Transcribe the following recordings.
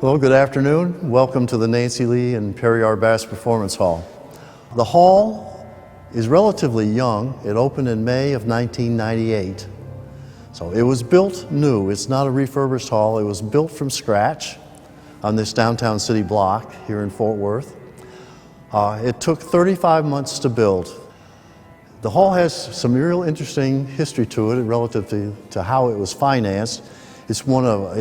Well, good afternoon. Welcome to the Nancy Lee and Perry R. Bass Performance Hall. The hall is relatively young. It opened in May of 1998. So it was built new. It's not a refurbished hall. It was built from scratch on this downtown city block here in Fort Worth. It took 35 months to build. The hall has some real interesting history to it relative to how it was financed. It's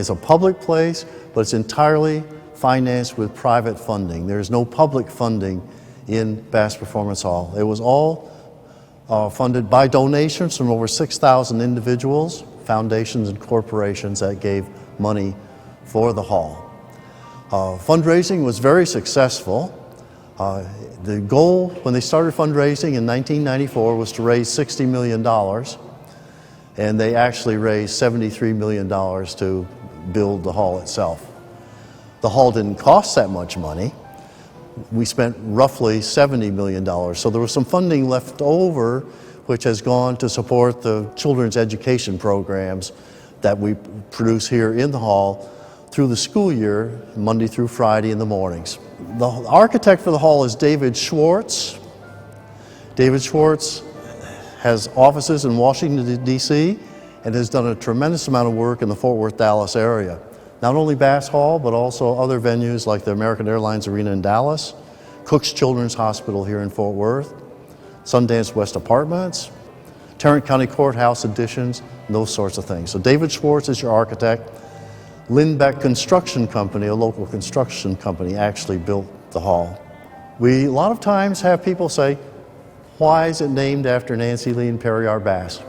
a public place, but it's entirely financed with private funding. There's no public funding in Bass Performance Hall. It was all funded by donations from over 6,000 individuals, foundations, and corporations that gave money for the hall. Fundraising was very successful. The goal when they started fundraising in 1994 was to raise $60 million. And they actually raised $73 million to build the hall itself. The hall didn't cost that much money. We spent roughly $70 million. So there was some funding left over, which has gone to support the children's education programs that we produce here in the hall through the school year, Monday through Friday in the mornings. The architect for the hall is David Schwartz. David Schwartz has offices in Washington, D.C., and has done a tremendous amount of work in the Fort Worth, Dallas area. Not only Bass Hall, but also other venues like the American Airlines Arena in Dallas, Cook's Children's Hospital here in Fort Worth, Sundance West Apartments, Tarrant County Courthouse additions, and those sorts of things. So David Schwartz is your architect. Lindbeck Construction Company, a local construction company, actually built the hall. We a lot of times have people say, why is it named after Nancy Lee and Perry R. Bass?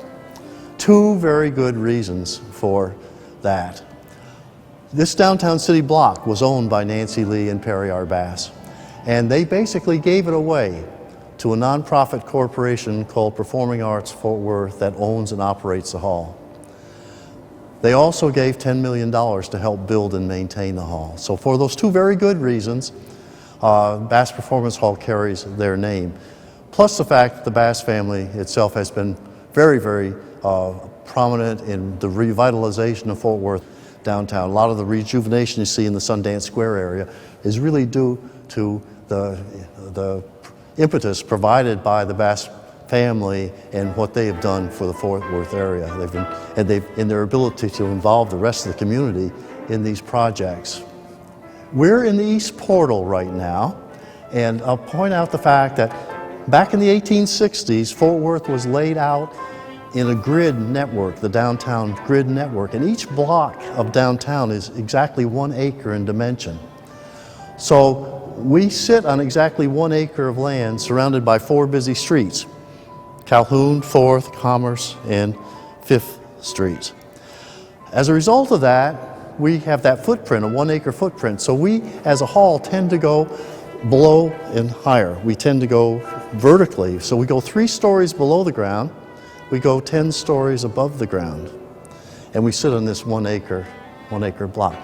Two very good reasons for that. This downtown city block was owned by Nancy Lee and Perry R. Bass, and they basically gave it away to a nonprofit corporation called Performing Arts Fort Worth that owns and operates the hall. They also gave $10 million to help build and maintain the hall. So for those two very good reasons, Bass Performance Hall carries their name. Plus the fact that the Bass family itself has been very, very prominent in the revitalization of Fort Worth downtown. A lot of the rejuvenation you see in the Sundance Square area is really due to the impetus provided by the Bass family and what they have done for the Fort Worth area. In their ability to involve the rest of the community in these projects. We're in the East Portal right now, and I'll point out the fact that back in the 1860s, Fort Worth was laid out in a grid network, the downtown grid network, and each block of downtown is exactly 1 acre in dimension. So we sit on exactly 1 acre of land surrounded by 4 busy streets: Calhoun, 4th, Commerce, and 5th Street. As a result of that, we have that footprint, a 1 acre footprint. So we, as a hall, tend to go below and higher. We tend to go vertically. So we go 3 stories below the ground. We go 10 stories above the ground. And we sit on this 1 acre block.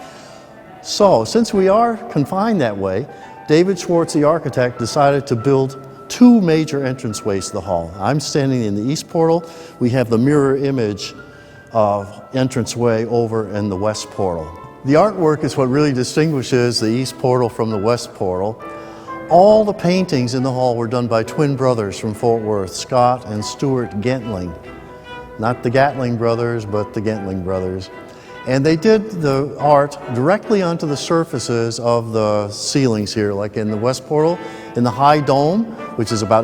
So since we are confined that way, David Schwartz, the architect, decided to build 2 major entranceways to the hall. I'm standing in the East Portal. We have the mirror image of entranceway over in the West Portal. The artwork is what really distinguishes the East Portal from the West Portal. All the paintings in the hall were done by twin brothers from Fort Worth, Scott and Stuart Gentling. Not the Gatling brothers, but the Gentling brothers. And they did the art directly onto the surfaces of the ceilings here, like in the West Portal, in the high dome, which is about